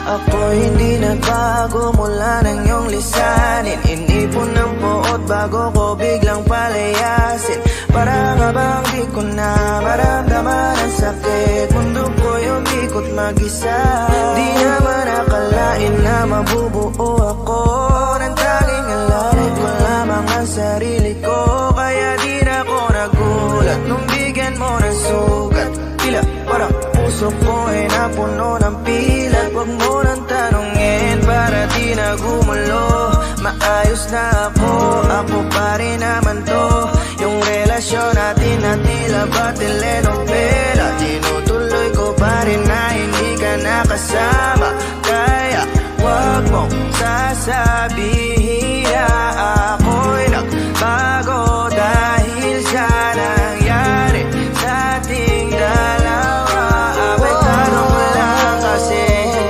Ako'y hindi nagbago mula ng iyong lisanin. Inipon ng puot bago ko biglang palayasin. Para ka bang di ko na maramdaman ang sakit. Mundo ko'y umikot mag-isa. Di naman akalain na mabubuo ako ng tanging alalay ko lamang ang sarili ko. Kaya di na ako nagulat nung bigyan mo ng sugat. Tila parang puso ko ay napuno ng pilat. Huwag mo nang tanungin para di na gumulo. Maayos na ako pa rin naman to. Yung relasyon natin na tila ba telenovela, tinutuloy ko pa rin na hindi ka nakasama. Kaya huwag mong sasabihin na ako'y nagbago dahil sa nangyari sa ating dalawa. May tanong lang kasi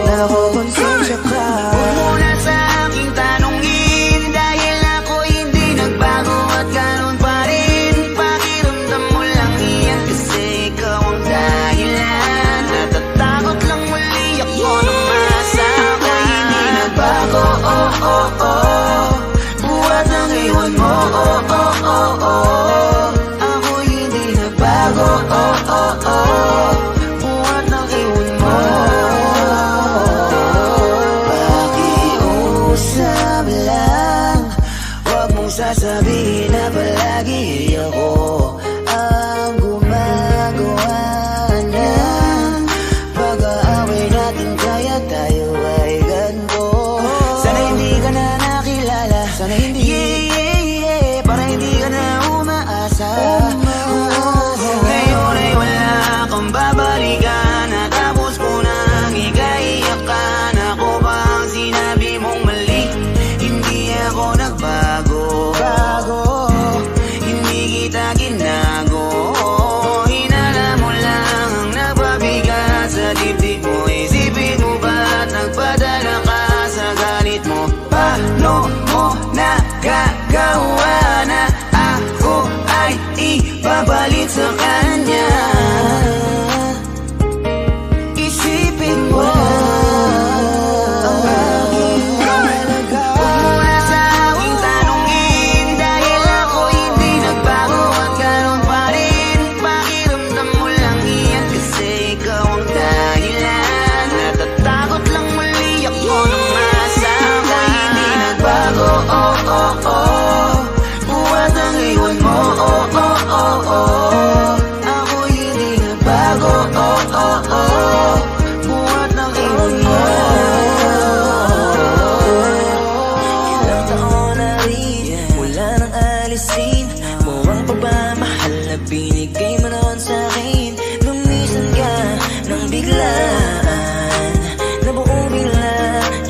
nakukonsensya ka. Huwag mo na sa aking tanongin dahil ako'y hindi nagbago at ganun pa rin. Pakiramdam mo lang iyan kasi ikaw ang dahilan. Natatakot lang muli ako nung masama. Hindi nagbago, oh, oh, oh. Buhat ng iwan mo, oh, oh, oh, oh. Ako'y lang. Huwag mong sasabihin na palagi ako ang gumagawa ng pag-aaway natin, kaya tayo ay ganito. Sana hindi ka na nakilala, sana hindi para hindi ka na umaasa. Ngayon ay wala kang babalikan, natapos ko nang ikaiyakan. Ako ba ang sinabi mong mali? Hindi ako nagbago, hindi kita ginago. Hinala mo lang ang napabigat sa dibdib mo. Isipin mo ba't nagpadala ka sa galit mo? Paano mo nagagawa na ako ay ipapalit sa kanya? Isipin mo ang aking halaga. Huwag mo na sa aking tanungin, dahil ako hindi nagbago at ganun pa rin. Pakiramdam mo lang iyan kasi ikaw ang dahilan. Natatakot lang muli ako nang masa ko hindi nagbago. Buhat ang iwan mo. Ako hindi nagbago. Buhat ng iwan mo. Ilang taon na rin mula nang alisin mo ang pagmamahal na binigay mo noon sa'kin. Lumisan ka nang biglaan, nabuo bigla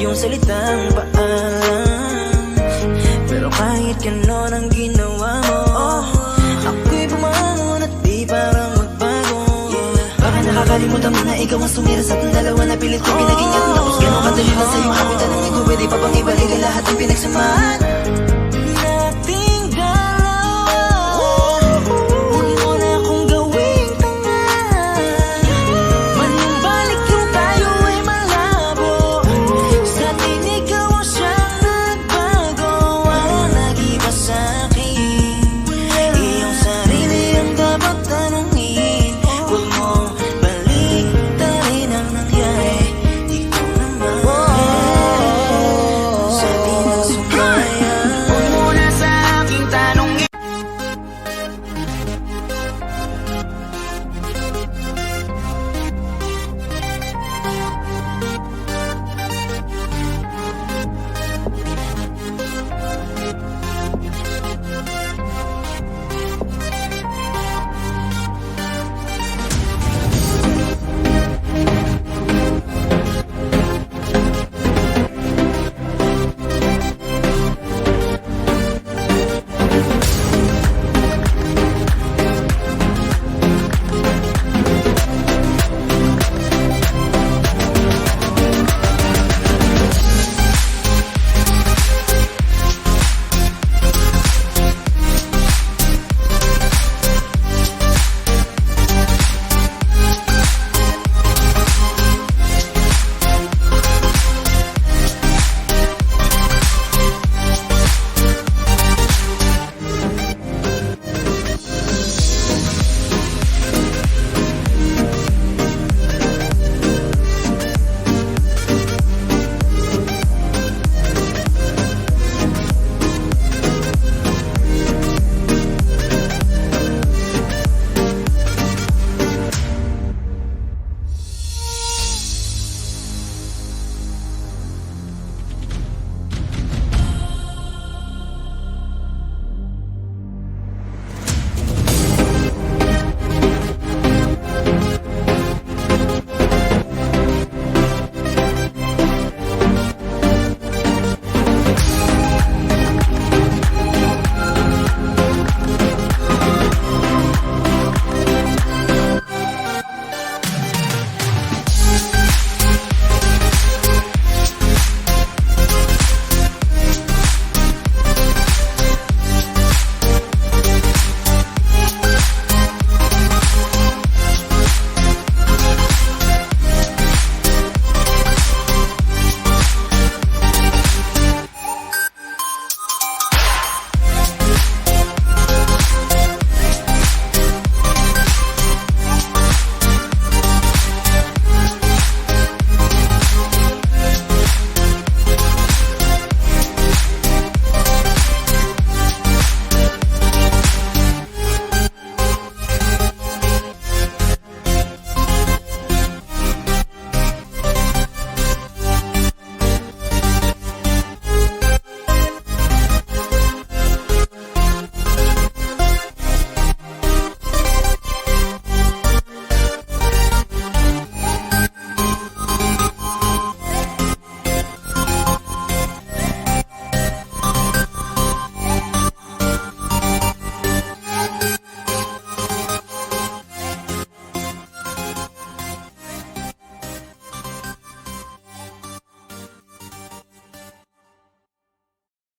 yung salitang paalam. Pero kahit ganon ang ginawa mo, ako'y bumangon at di parang magbago. Baka nakakalimutan mo na ikaw ang sumira sa ating dalawa na pilit ko pinagingat. Tapos ganon kadali lang sa'yo, happy tanongin ko, pwede pa bang ibalik ang lahat ng pinagsamahan?